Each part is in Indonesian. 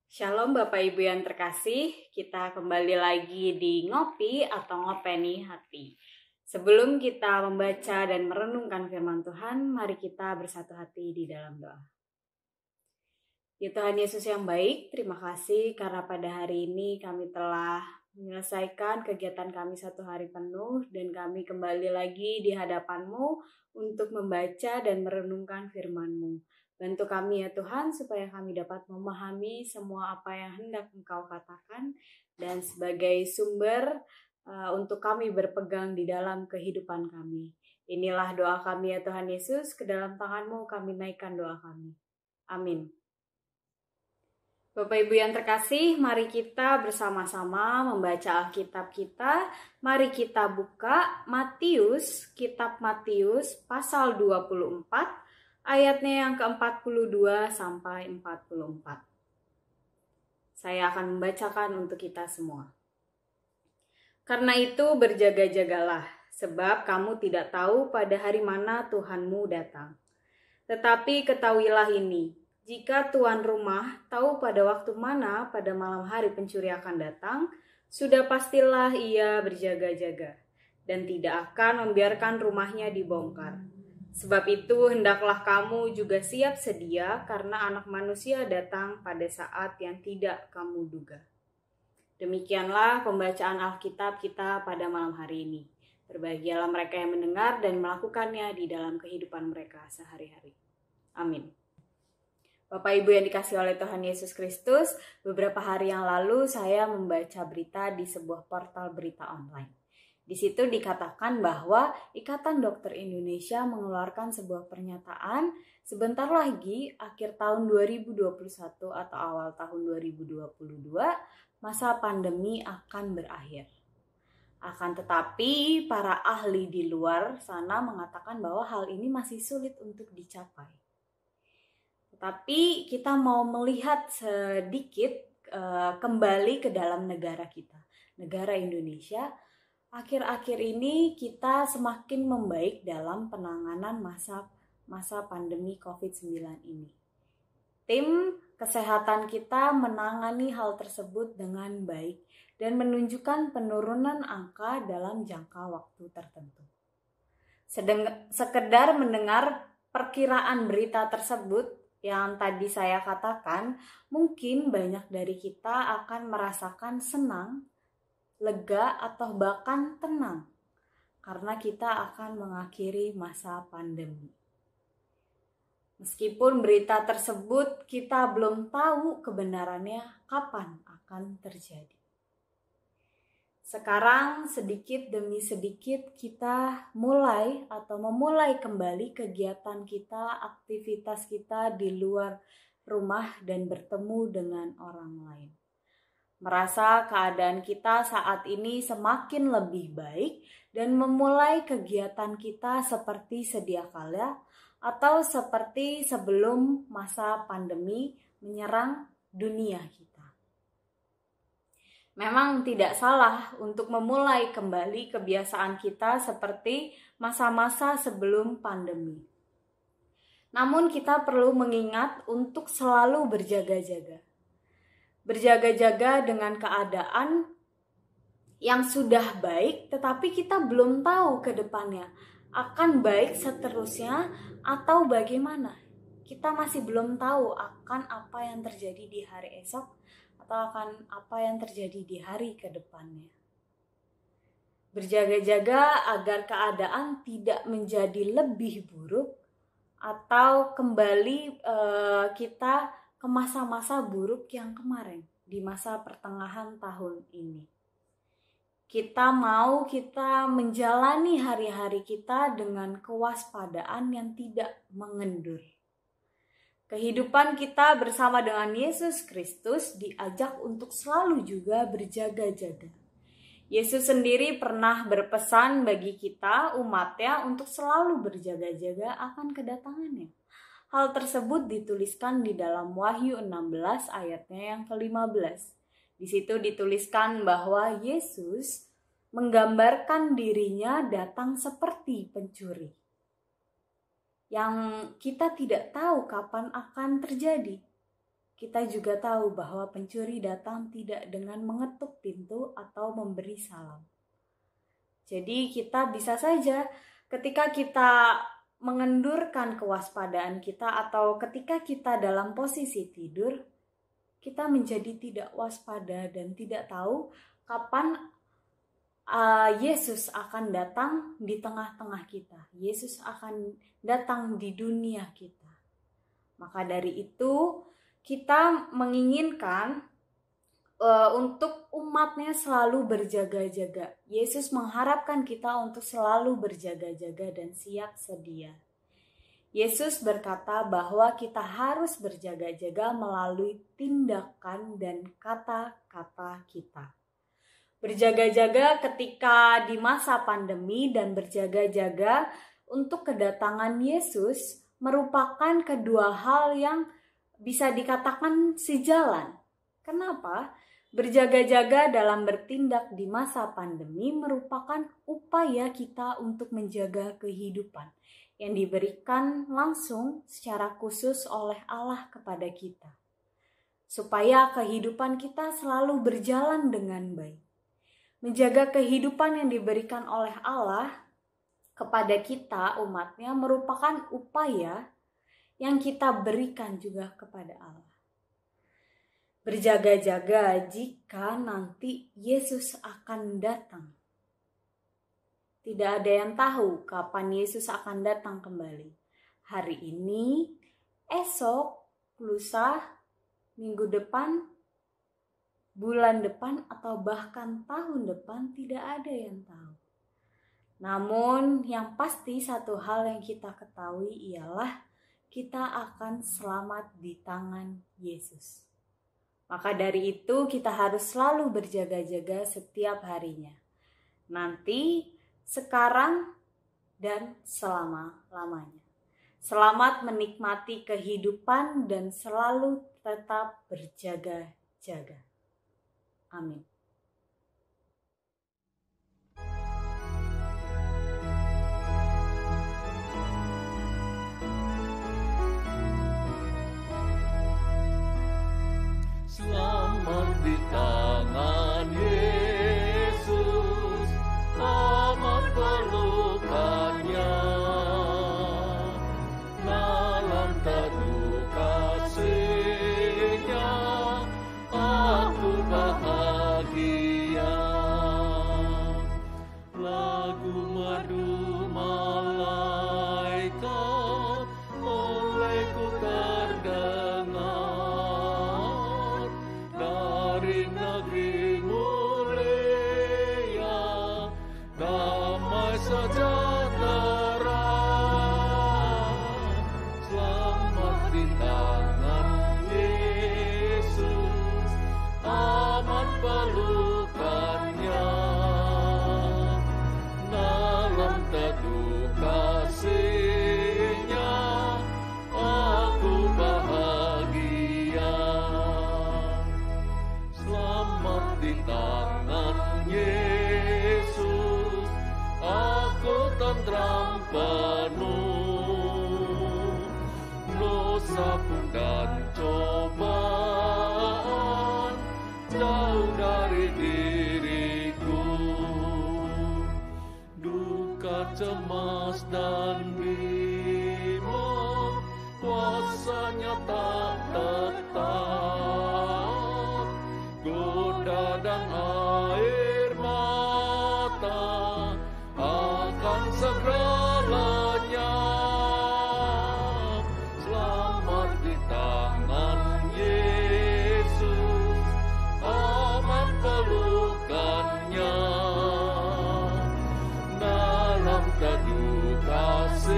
Shalom Bapak Ibu yang terkasih, kita kembali lagi di Ngopi atau Ngopeni Hati. Sebelum kita membaca dan merenungkan firman Tuhan, mari kita bersatu hati di dalam doa. Ya Tuhan Yesus yang baik, terima kasih karena pada hari ini kami telah menyelesaikan kegiatan kami satu hari penuh dan kami kembali lagi di hadapan-Mu untuk membaca dan merenungkan firman-Mu. Bantu kami ya Tuhan supaya kami dapat memahami semua apa yang hendak Engkau katakan dan sebagai sumber untuk kami berpegang di dalam kehidupan kami. Inilah doa kami ya Tuhan Yesus, ke dalam tangan-Mu kami naikkan doa kami. Amin. Bapak Ibu yang terkasih, mari kita bersama-sama membaca Alkitab kita. Mari kita buka kitab Matius pasal 24, ayatnya yang ke-42 sampai 44. Saya akan membacakan untuk kita semua. Karena itu berjaga-jagalah, sebab kamu tidak tahu pada hari mana Tuhanmu datang. Tetapi ketahuilah ini, jika tuan rumah tahu pada waktu mana pada malam hari pencuri akan datang, sudah pastilah ia berjaga-jaga dan tidak akan membiarkan rumahnya dibongkar. Sebab itu hendaklah kamu juga siap sedia karena Anak Manusia datang pada saat yang tidak kamu duga. Demikianlah pembacaan Alkitab kita pada malam hari ini. Berbahagialah mereka yang mendengar dan melakukannya di dalam kehidupan mereka sehari-hari. Amin. Bapak Ibu yang dikasihi oleh Tuhan Yesus Kristus, beberapa hari yang lalu saya membaca berita di sebuah portal berita online. Di situ dikatakan bahwa Ikatan Dokter Indonesia mengeluarkan sebuah pernyataan sebentar lagi akhir tahun 2021 atau awal tahun 2022 masa pandemi akan berakhir. Akan tetapi para ahli di luar sana mengatakan bahwa hal ini masih sulit untuk dicapai. Tapi kita mau melihat sedikit kembali ke dalam negara kita, negara Indonesia. Akhir-akhir ini kita semakin membaik dalam penanganan masa pandemi COVID-19 ini. Tim kesehatan kita menangani hal tersebut dengan baik dan menunjukkan penurunan angka dalam jangka waktu tertentu. Sekedar mendengar perkiraan berita tersebut yang tadi saya katakan, mungkin banyak dari kita akan merasakan senang, lega, atau bahkan tenang karena kita akan mengakhiri masa pandemi. Meskipun berita tersebut kita belum tahu kebenarannya kapan akan terjadi. Sekarang sedikit demi sedikit kita memulai kembali kegiatan kita, aktivitas kita di luar rumah dan bertemu dengan orang lain. Merasa keadaan kita saat ini semakin lebih baik dan memulai kegiatan kita seperti sedia kala atau seperti sebelum masa pandemi menyerang dunia kita. Memang tidak salah untuk memulai kembali kebiasaan kita seperti masa-masa sebelum pandemi. Namun kita perlu mengingat untuk selalu berjaga-jaga. Berjaga-jaga dengan keadaan yang sudah baik, tetapi kita belum tahu ke depannya akan baik seterusnya atau bagaimana. Kita masih belum tahu akan apa yang terjadi di hari esok atau akan apa yang terjadi di hari ke depannya. Berjaga-jaga agar keadaan tidak menjadi lebih buruk atau kembali kita ke masa-masa buruk yang kemarin di masa pertengahan tahun ini. Kita menjalani hari-hari kita dengan kewaspadaan yang tidak mengendur. Kehidupan kita bersama dengan Yesus Kristus diajak untuk selalu juga berjaga-jaga. Yesus sendiri pernah berpesan bagi kita, umatnya, untuk selalu berjaga-jaga akan kedatangannya. Hal tersebut dituliskan di dalam Wahyu 16 ayatnya yang ke-15. Di situ dituliskan bahwa Yesus menggambarkan dirinya datang seperti pencuri, yang kita tidak tahu kapan akan terjadi. kita juga tahu bahwa pencuri datang tidak dengan mengetuk pintu atau memberi salam. Jadi kita bisa saja ketika kita mengendurkan kewaspadaan kita atau ketika kita dalam posisi tidur, kita menjadi tidak waspada dan tidak tahu kapan Yesus akan datang di tengah-tengah kita. Yesus akan datang di dunia kita. Maka dari itu kita menginginkan untuk umatnya selalu berjaga-jaga. Yesus mengharapkan kita untuk selalu berjaga-jaga dan siap sedia. Yesus berkata bahwa kita harus berjaga-jaga melalui tindakan dan kata-kata kita. Berjaga-jaga ketika di masa pandemi dan berjaga-jaga untuk kedatangan Yesus merupakan kedua hal yang bisa dikatakan sejalan. Kenapa? Berjaga-jaga dalam bertindak di masa pandemi merupakan upaya kita untuk menjaga kehidupan yang diberikan langsung secara khusus oleh Allah kepada kita, supaya kehidupan kita selalu berjalan dengan baik. Menjaga kehidupan yang diberikan oleh Allah kepada kita, umatnya, merupakan upaya yang kita berikan juga kepada Allah. Berjaga-jaga jika nanti Yesus akan datang. Tidak ada yang tahu kapan Yesus akan datang kembali. Hari ini, esok, lusa, minggu depan, bulan depan, atau bahkan tahun depan, tidak ada yang tahu. Namun yang pasti satu hal yang kita ketahui ialah kita akan selamat di tangan Yesus. Maka dari itu kita harus selalu berjaga-jaga setiap harinya. Nanti, sekarang, dan selama-lamanya. Selamat menikmati kehidupan dan selalu tetap berjaga-jaga. Amin. Selamat di tangan Yesus, aman pelukannya, dalam teduh kasih-Nya, aku bahagia. Lagu merdu malaikat olehku terdengar dari negeri mulia, damai sejahtera. Selamat di tangan Yesus, aman pelukannya, dalam teduh kasih-Nya, aku bahagia. Selamat di tangan Yesus, aku tentram penuh. Dosa pun dan cobaan jauh dari diriku. Duka, cemas, dan bimbang, kuasanya tak tetap. Goda dan air mata akan segera lenyap. Selamat di tangan Yesus, aman pelukannya, dalam teduh kasih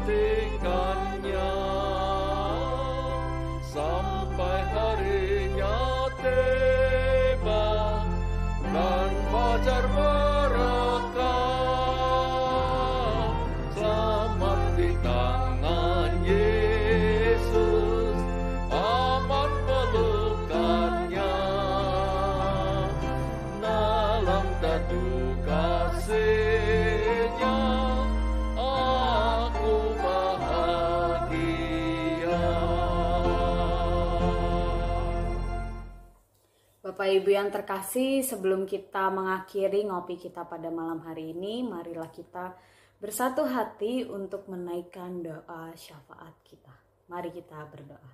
menantikannya sampai harinya tiba dan fajar berkah. Selamat di tangan Yesus, aman pelukannya, dalam dadu kasihnya aku bahagia. Bapak Ibu yang terkasih, sebelum kita mengakhiri ngopi kita pada malam hari ini, marilah kita bersatu hati untuk menaikkan doa syafaat kita. Mari kita berdoa.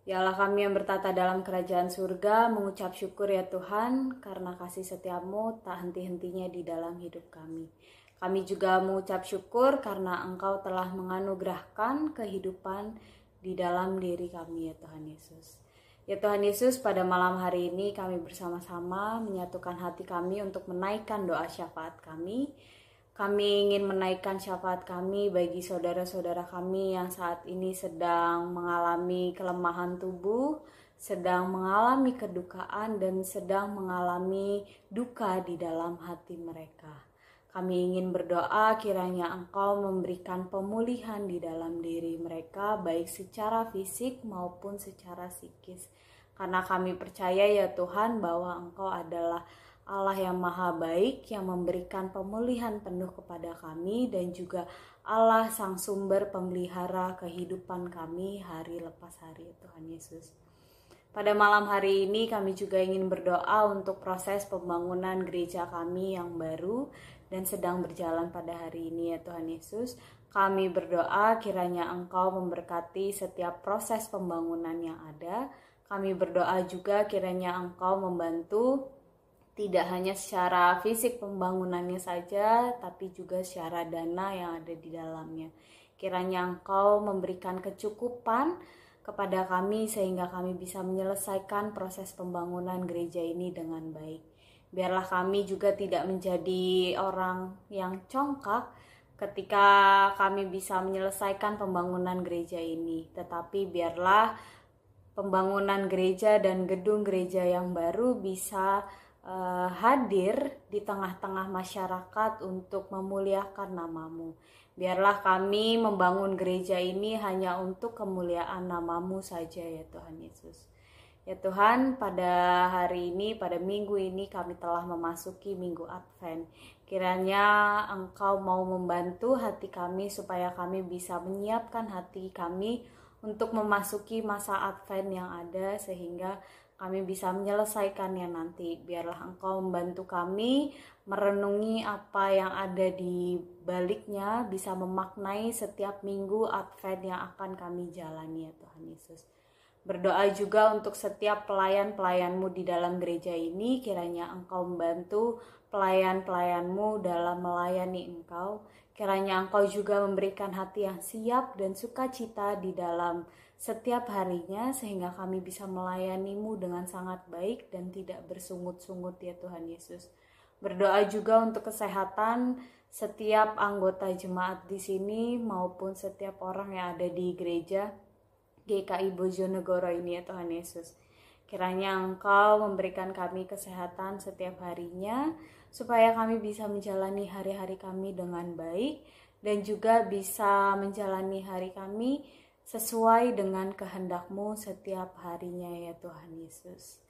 Ya Allah kami yang bertata dalam kerajaan surga, mengucap syukur ya Tuhan, karena kasih setiamu tak henti-hentinya di dalam hidup kami. Kami juga mengucap syukur karena Engkau telah menganugerahkan kehidupan di dalam diri kami ya Tuhan Yesus. Ya Tuhan Yesus, pada malam hari ini kami bersama-sama menyatukan hati kami untuk menaikkan doa syafaat kami. Kami ingin menaikkan syafaat kami bagi saudara-saudara kami yang saat ini sedang mengalami kelemahan tubuh, sedang mengalami kedukaan, dan sedang mengalami duka di dalam hati mereka. Kami ingin berdoa kiranya Engkau memberikan pemulihan di dalam diri mereka, baik secara fisik maupun secara psikis. Karena kami percaya ya Tuhan bahwa Engkau adalah Allah yang maha baik, yang memberikan pemulihan penuh kepada kami, dan juga Allah sang sumber pemelihara kehidupan kami hari lepas hari Tuhan Yesus. Pada malam hari ini kami juga ingin berdoa untuk proses pembangunan gereja kami yang baru dan sedang berjalan pada hari ini ya Tuhan Yesus. Kami berdoa kiranya Engkau memberkati setiap proses pembangunan yang ada. Kami berdoa juga kiranya Engkau membantu tidak hanya secara fisik pembangunannya saja, tapi juga secara dana yang ada di dalamnya. Kiranya Engkau memberikan kecukupan kepada kami sehingga kami bisa menyelesaikan proses pembangunan gereja ini dengan baik. Biarlah kami juga tidak menjadi orang yang congkak ketika kami bisa menyelesaikan pembangunan gereja ini. Tetapi biarlah pembangunan gereja dan gedung gereja yang baru bisa hadir di tengah-tengah masyarakat untuk memuliakan nama-Mu. Biarlah kami membangun gereja ini hanya untuk kemuliaan nama-Mu saja ya Tuhan Yesus. Ya Tuhan, pada hari ini, pada minggu ini kami telah memasuki minggu Advent. Kiranya Engkau mau membantu hati kami supaya kami bisa menyiapkan hati kami untuk memasuki masa Advent yang ada sehingga kami bisa menyelesaikannya nanti. Biarlah Engkau membantu kami merenungi apa yang ada di baliknya, bisa memaknai setiap minggu Advent yang akan kami jalani ya Tuhan Yesus. Berdoa juga untuk setiap pelayan-pelayan-Mu di dalam gereja ini, kiranya Engkau membantu pelayan-pelayan-Mu dalam melayani Engkau. Kiranya Engkau juga memberikan hati yang siap dan sukacita di dalam setiap harinya sehingga kami bisa melayani-Mu dengan sangat baik dan tidak bersungut-sungut ya Tuhan Yesus. Berdoa juga untuk kesehatan setiap anggota jemaat di sini maupun setiap orang yang ada di gereja GKI Bojonegoro ini ya Tuhan Yesus. Kiranya Engkau memberikan kami kesehatan setiap harinya supaya kami bisa menjalani hari-hari kami dengan baik dan juga bisa menjalani hari kami sesuai dengan kehendak-Mu setiap harinya ya Tuhan Yesus.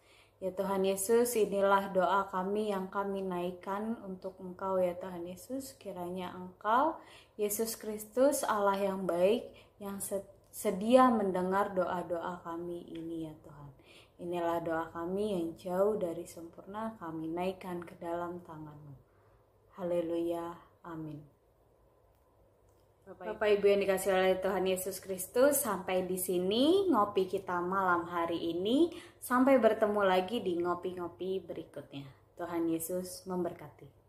Ya Tuhan Yesus, inilah doa kami yang kami naikkan untuk Engkau ya Tuhan Yesus. Kiranya Engkau, Yesus Kristus, Allah yang baik, yang sedia mendengar doa-doa kami ini ya Tuhan. Inilah doa kami yang jauh dari sempurna, kami naikkan ke dalam tangan-Mu. Haleluya, amin. Bapak Ibu yang dikasihi oleh Tuhan Yesus Kristus, sampai di sini ngopi kita malam hari ini. Sampai bertemu lagi di ngopi-ngopi berikutnya. Tuhan Yesus memberkati.